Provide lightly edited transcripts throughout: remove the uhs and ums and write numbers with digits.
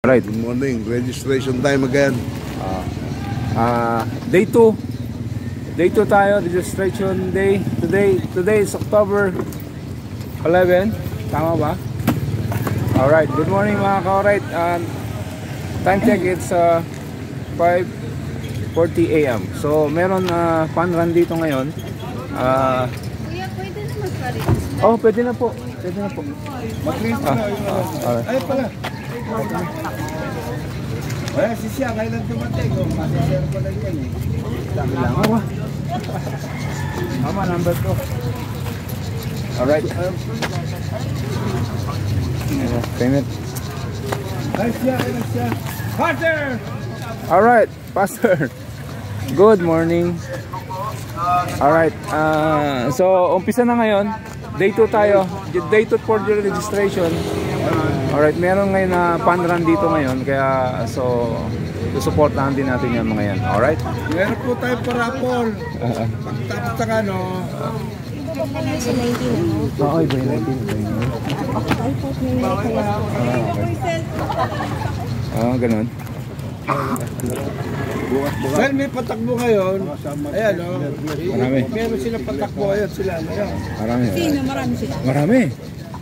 Right. Good morning. Registration time again. Day 2. Day 2 tayo. Registration day. Today is October 11. Tama ba? Alright. Good morning mga ka-alright. Time check, it's 5:40 AM. So meron fun run dito ngayon. Kuya, pwede na mag-register. Oh, pwede na po. Pwede na po. Ay pala. Ay, si siya, kailan tumating? Masishare ko lang yan eh. Kailangan ba? Mama, number 2. Alright. Payment. Ay siya, kailan siya? Pastor! Alright, Pastor. Good morning. Alright, so umpisa na ngayon. Day 2 tayo. Day 2 for your registration. Alright, meron ngayon na fun run dito ngayon. Kaya, so, susuportahan din natin yung mga yan. Alright? Meron po tayo parapol. Pagtapos ng ano. Oo, iba yung 19. Ganun. Dahil may patakbo ngayon. Ayan o. Marami. Meron silang patakbo ngayon. Sila ano yan. Marami. Marami sila.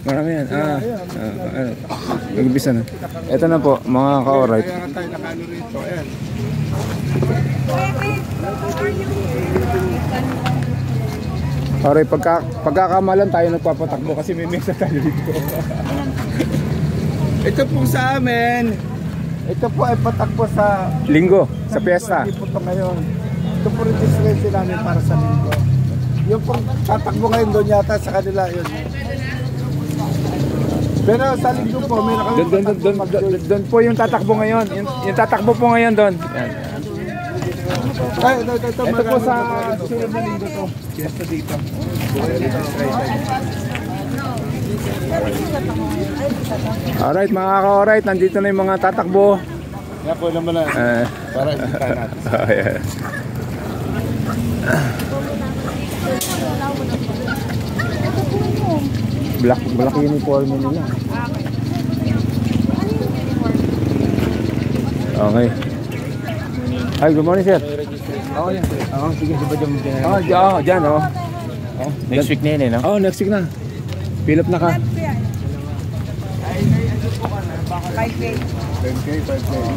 Marami yan. Nag-umpisa na. Ito na po, mga ka-alright. Kaya tayo nakano rito. Ayan. Alright, pagkakamalan tayo nagpapatakbo kasi may mesa tayo dito. Ito po sa amin. Ito po ay patakbo sa Linggo, sa piyesta. Hindi po ito ngayon. Ito po registration namin para sa linggo. Yung po tatakbo ngayon doon yata sa kanila yun. Pero sa linggo po, may Doon po yung tatakbo ngayon. Yung tatakbo po ngayon doon. Yan. Ay, Ito po sa sunod na linggo to. Piyesta dito. Alright mga ka-alright, nandito na yung mga tatakbo. Yan po naman na. Para ikita natin. Black uniform nila. Okay. Hi, good morning sir. Oo yan. Oo, sige, di ba dyan? Dyan, oh. Next week na yun eh, no? Oh, next week na. Fill up na ka.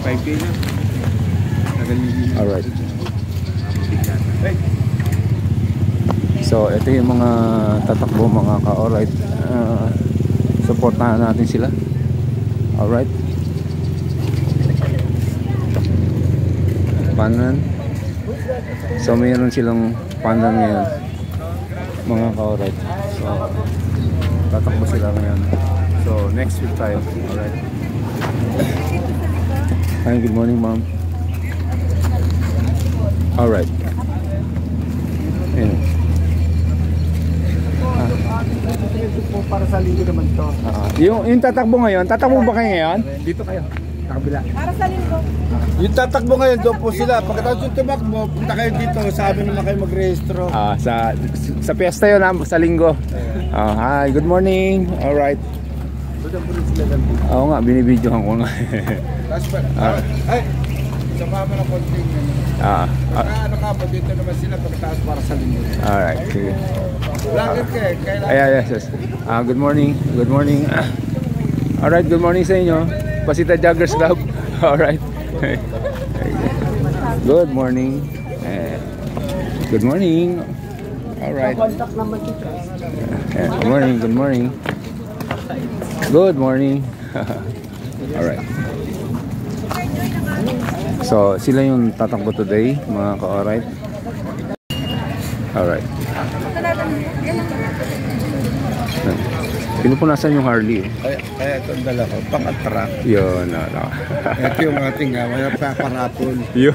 5K na. Alright. So, ito yung mga tatakbo mga ka-alright. Supportahan natin sila. Alright. Panan. So, mayroon silang panan ngayon. Mga ka-alright. So, tatakbo sila ngayon. So, next week tayo. Alright. Hi, good morning, ma'am. Alright. Ayan. Para sa linggo naman to. Yung tatakbo ngayon, tatakbo ba kayo ngayon? Dito kayo. Kabila. Para sa linggo. Yung tatakbo ngayon, doon po sila. Pagkatapos yung tumakbo, punta kayo dito. Sabi naman kayo mag-rehistro. Sa piyesta yun, sa linggo. Hi, good morning. Alright. Oo nga, binibidyohan ko nga. Ay, sama mo na konting. Ano ka ba dito naman sila pagkatapos para sa linggo. Alright, sige. Lakit ka eh. Yes. Good morning. Good morning. Alright, good morning sa inyo. Pasita Joggers Club. Alright. Good morning. Good morning. Alright. Good morning. Good morning. Good morning. Alright. So, sila yung tatakbo today, mga ka-alright. Alright. Pinupunasan yung Harley. Kaya ito ang dala ko, pang-attract. Yun, Ito yung ating may paparapon. Yun.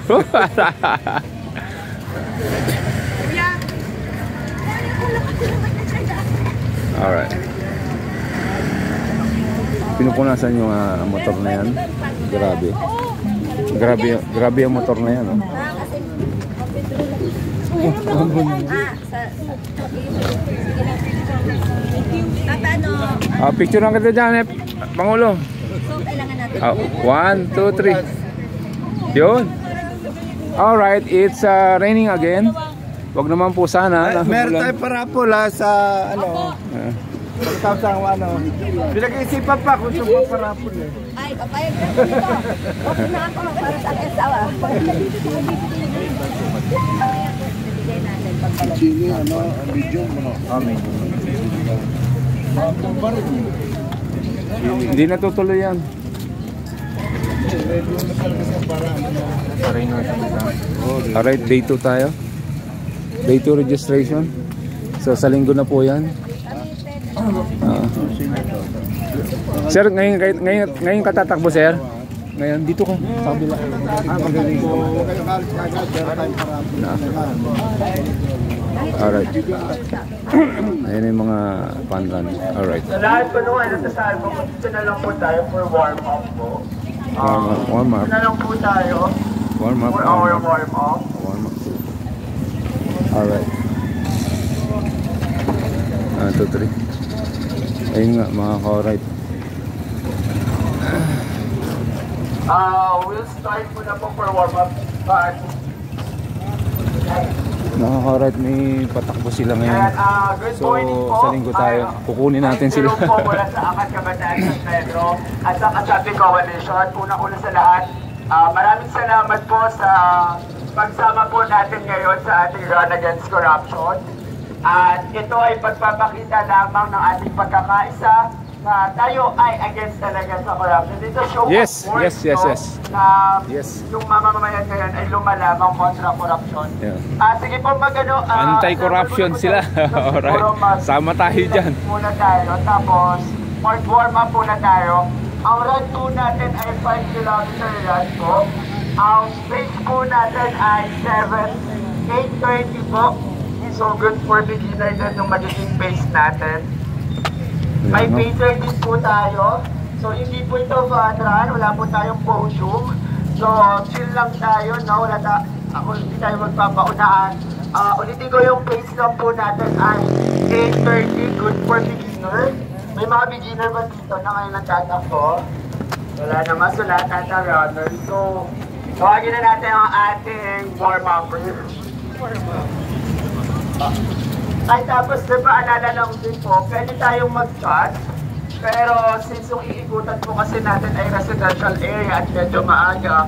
Alright. Pinupunasan yung motor na yan. Grabe yung motor na yan. Tatano. Picture lang kita dyan, Pangulo. So, kailangan natin 1, 2, 3. Yun. Alright, it's raining again. Wag naman po sana. Meron tayo parapol sa ano. Pagkatapos ang ano. Pinag-iisipan pa kung saan parapol eh. Ay, papayag na dito. Okay na ako para sa asawa. Chili, ano, video mo. Hindi natutuloy yan. Alright, day 2 tayo. Day 2 registration. So sa linggo na po yan. Sir, ngayon katatakbo sir? Ngayon, dito ka. Sa kabila. Magaling. Alright. Ayan yung mga pandan. Alright. Sa lahat po nung nasasal po, dito na lang po tayo for warm-up po. Warm up. Dito na lang po tayo Warm up. for our warm-up. Warm up. Alright. 1, 2, 3. Ayun nga, mga ka-alright. We'll start po na po for warm-up. But, Nakaka-right, may patakbo sila ngayon. good So, morning po. sa linggo tayo, kukunin natin sila. Ay, po mula sa Akad Kabataan San Pedro at sa Kasapi Coalition. Una-una sa lahat, maraming salamat po sa pagsama po natin ngayon sa ating Run Against Corruption. At ito ay pagpapakita lamang ng ating pagkakaisa na tayo ay against talaga sa corruption. Dito show Yes, of force, yes. na Yes. yung mamamayan ngayon ay lumalamang kontra corruption. Yeah. Sige po magano, Anti-corruption sila. Alright. Sama tayo dyan. Muna tayo, tapos warm up muna tayo. Ang run po natin ay 5 kilometer run po. Ang pace po natin ay 8:30 po. So good for beginner din yung magiging pace natin. May pacer din po tayo. So hindi po ito fun run, wala po tayong podium. So chill lang tayo, no? Hindi tayo magpapaunahan. Ulitin ko yung pace lang po natin ay 8:30, good for beginner. May mga beginner ba dito na ngayon nagtatakbo? Wala naman, so lahat nata runner. So tawagin na natin ang ating warm-upper. Ay tapos nagpaalala lang din po, pwede tayong mag-chat. Pero since yung iikutan po kasi natin ay residential area at medyo maaga,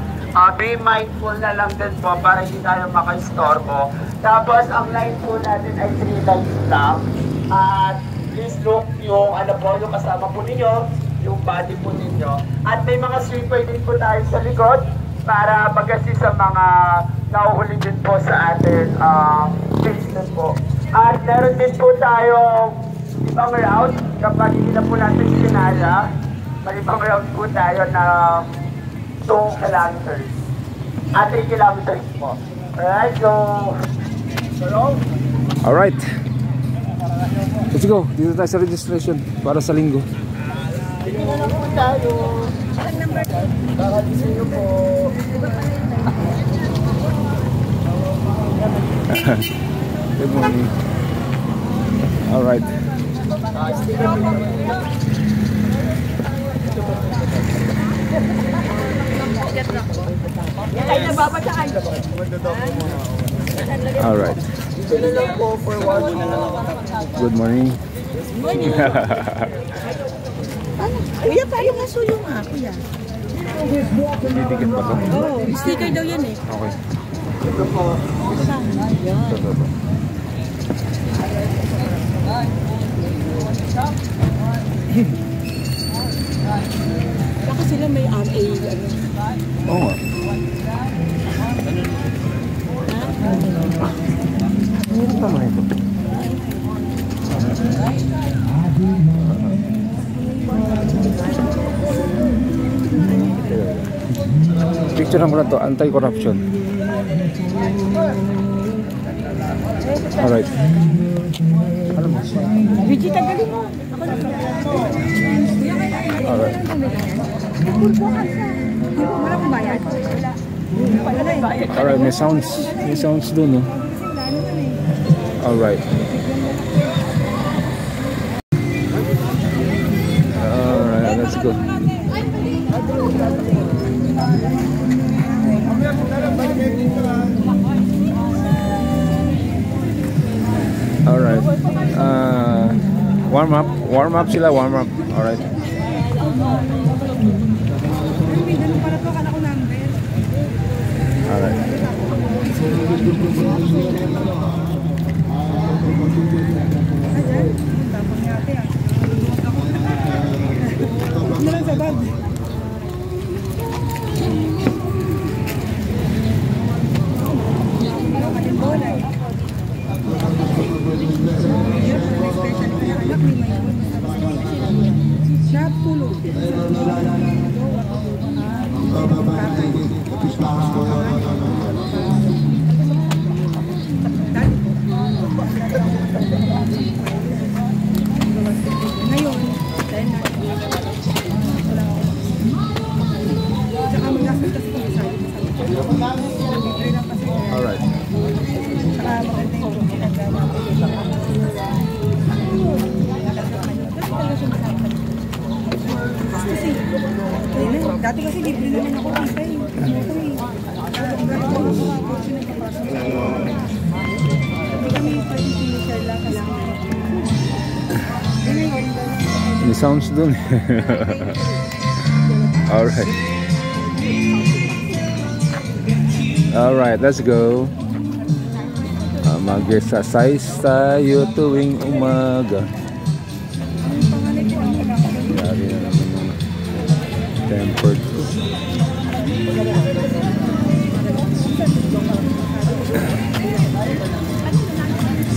be mindful na lang din po para hindi tayo maka-istorbo. Tapos ang line po natin ay 3 lines lang. At please look yung yung kasama po ninyo, yung body po ninyo. At may mga sweeper din po tayo sa likod para mag-assist sa mga nauhuli din po sa atin basement po. At meron din po tayong ibang route kapag hindi na po natin sinala. May ibang route po tayo na 2 kilometers. At 3 kilometers po. Alright, so... Alright. Let's go. Dito tayo sa registration para sa linggo. Sige na lang po tayo. Kakagising nyo po. Good morning. Alright. Alright. Good morning. Kuya, tayo nga suyo nga, kuya. Didikit ba ito? Oo, sticker daw yan eh. Okay. Ito po. Ito. Baka sila may RA, ano. Oo nga. Ano tama ito? Picture lang ko na to, anti-corruption. Alright. Ano mo? Vegeta, galing mo. Alright. Wala kong bayad. Alright, may sounds dun, no? Alright. Alright, let's go. Warm up sila, warm up. Alright. Alright. Dati kasi libre naman ako dito eh. Hindi kami pag-finisher lang kasi. May sounds dun. Alright. Alright, let's go. Mag-exercise tayo tuwing umaga. Yari na naman yung tempered.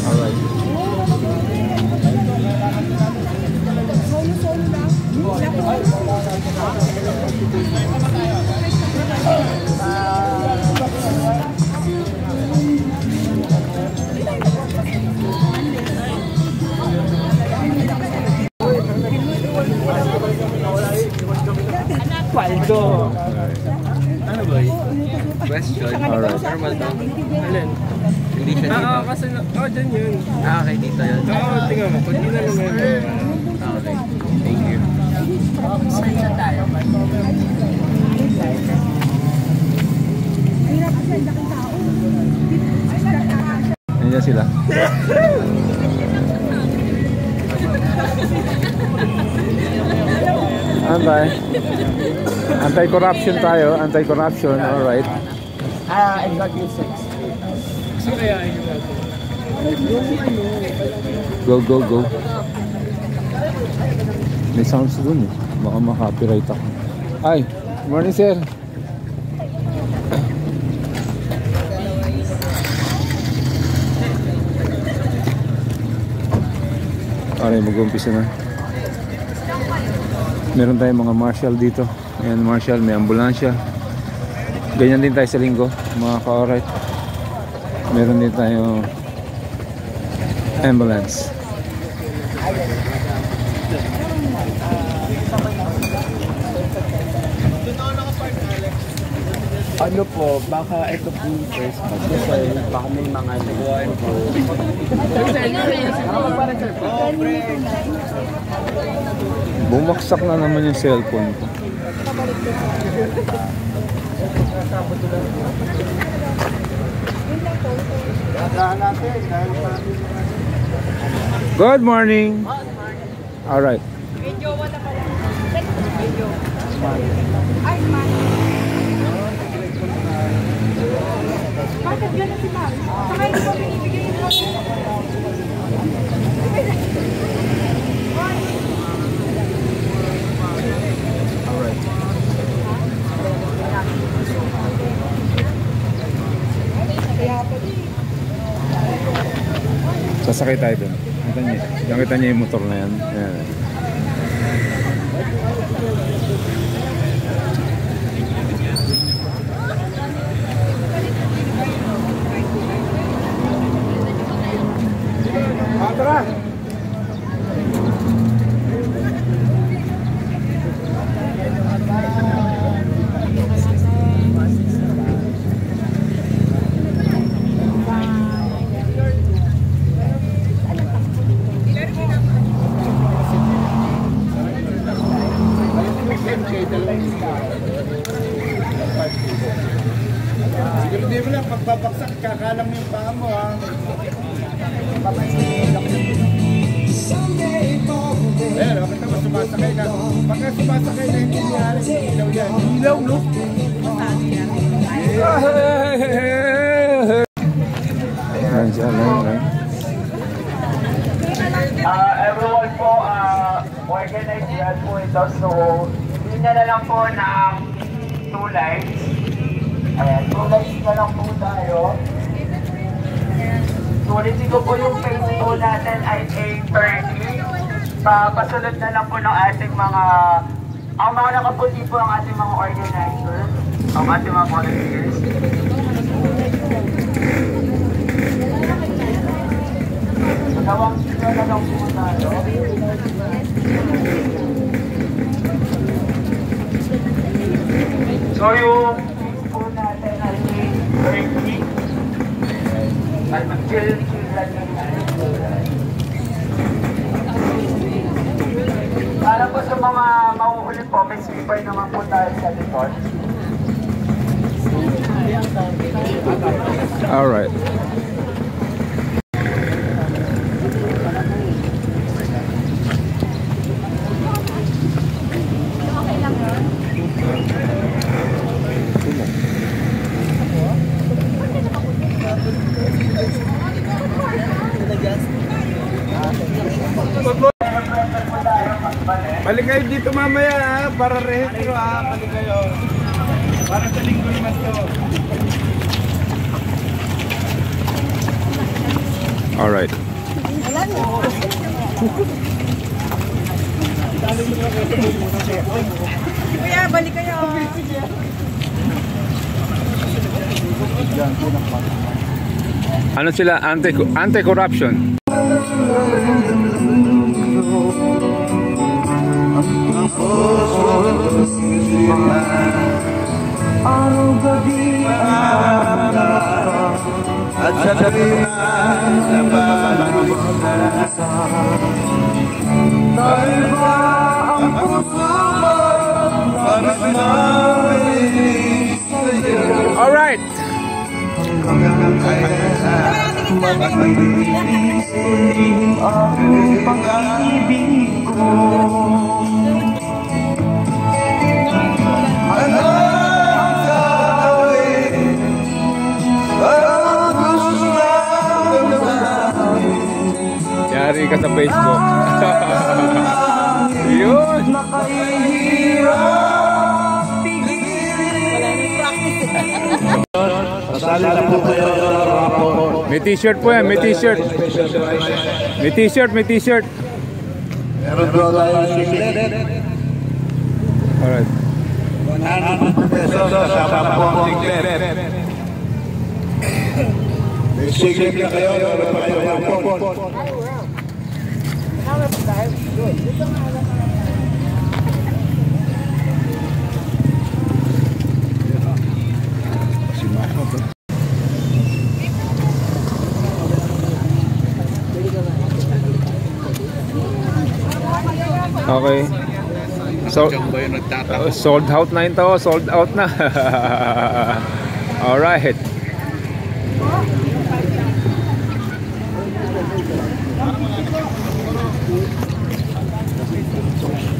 Alright. Paldo. Ano ba yun? Question. Alright. Normal ba? Alin? Hindi siya dito. Oo, kasi dyan yun. Okay, dito yun. Oo, tingnan mo. Pag yun na naman yun. Okay. Thank you. Nandiyan sila. Anti-corruption tayo. Anti-corruption. Alright. Exactly 6. So kaya Go, go, go. May sounds dun eh. Baka makapiright ako. Ay, morning sir. Okay, mag-umpisa na. Meron tayong mga marshal dito. Ayan, marshal, may ambulansya. Ganyan din tayo sa linggo, mga ka-alright. Meron din tayong ambulance. Ano po, baka ito po yung first part. Kasi baka may mga nagawain po. Bumaksak na naman yung cellphone ko. Good morning. All right. Bakit gano'n si Ma'am? Saka hindi ko binibigay yung Alright. Sasakay tayo dun. Nakita niya yung motor na yan. Ayan. Tara! Siguro di mo lang, pagbabaksak, kakalam yung paa mo ha. Someday Ayan, bakit naman sumasakay na? Pagka sumasakay na hindi niya ilaw yan. Ilaw, no? Ayan siya, ayan. Everyone po, organize yan po ito. So, hindi na lang po ng 2 lights. Ayan, 2 lights na lang po tayo. Sulitin ko po yung face po natin ay 8:30. Papasunod na lang po ng ating ang mga nakaputi po ang ating mga organizers, ang ating mga volunteers. Dalawang sila na lang po tayo. So yung face po natin ay 8:30. At mag-chill lang yung para po sa mga mahuhuli po, may sweeper naman po tayo sa likod. Alright. Balik kayo dito mamaya ha, para rehistro ha, balik kayo. Para sa linggo naman to. Alright. Kuya, balik kayo. Ano sila? Anti-corruption. At sa gabi na dahil ba ang puso mo para namin sa'yo. Alright. Hanggang kailan magpapalisin ang pag-ibig ko. Yari ka sa Facebook. Yun. May t-shirt po yan, may t-shirt. May t-shirt, may t-shirt. Meron bro tayo siklet. Alright. 100 pesos sa papong siklet. May siklet na kayo, meron pa kayo papon. Okay. So, sold out na ito, sold out na. Alright.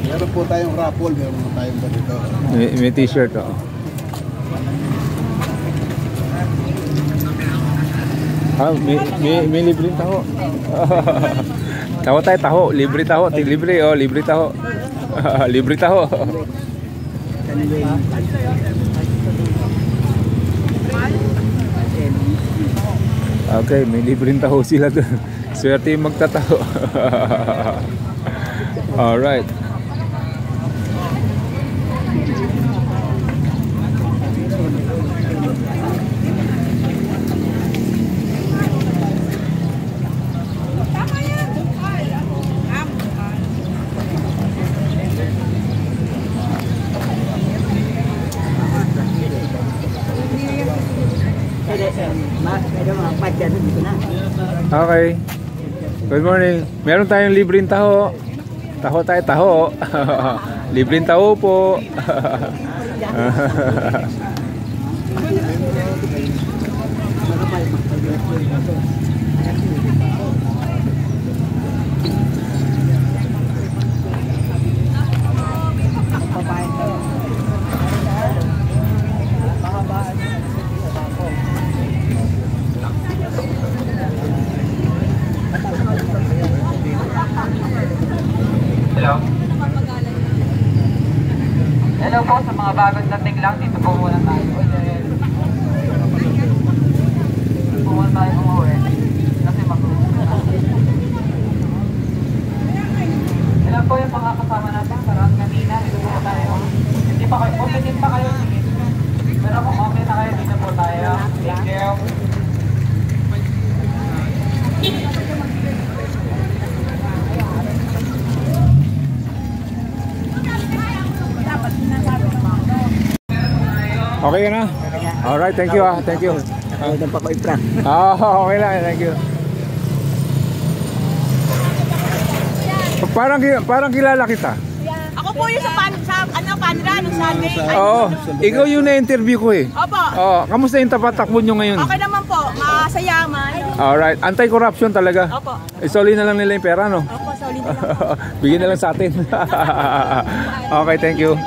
Meron po tayong raffle, meron po tayong ganito. May t-shirt oh. May libre taho. Taho tayo, taho. Libre taho. Libre, oh. Libre taho. Libre taho. Okay, may libreng taho sila doon. Swerte yung magtataho. Alright. Okay. Good morning. Meron tayong libreng taho. Taho tayo, taho. Libreng taho po. Pumulan tayo. Pumulan tayo umuwi. Kasi makulong. Ilan po yung makakasama natin? Parang kanina, dito po tayo. Hindi pa kayo, openin pa kayo. Sige. Pero kung okay na kayo, dito po tayo. Thank you. Okay ka na? Alright, thank you ah. Thank you. Okay lang, thank you. Parang kilala kita. Ako po yung sa Canada, nung Sunday. Oo, ikaw yung na-interview ko eh. Opo. Oo, kamusta yung tapatakbo nyo ngayon? Okay naman po, masaya man. Alright, anti-corruption talaga. Opo. Isoli na lang nila yung pera, no? Opo, solid na lang po. Bigyan na lang sa atin. Okay, thank you.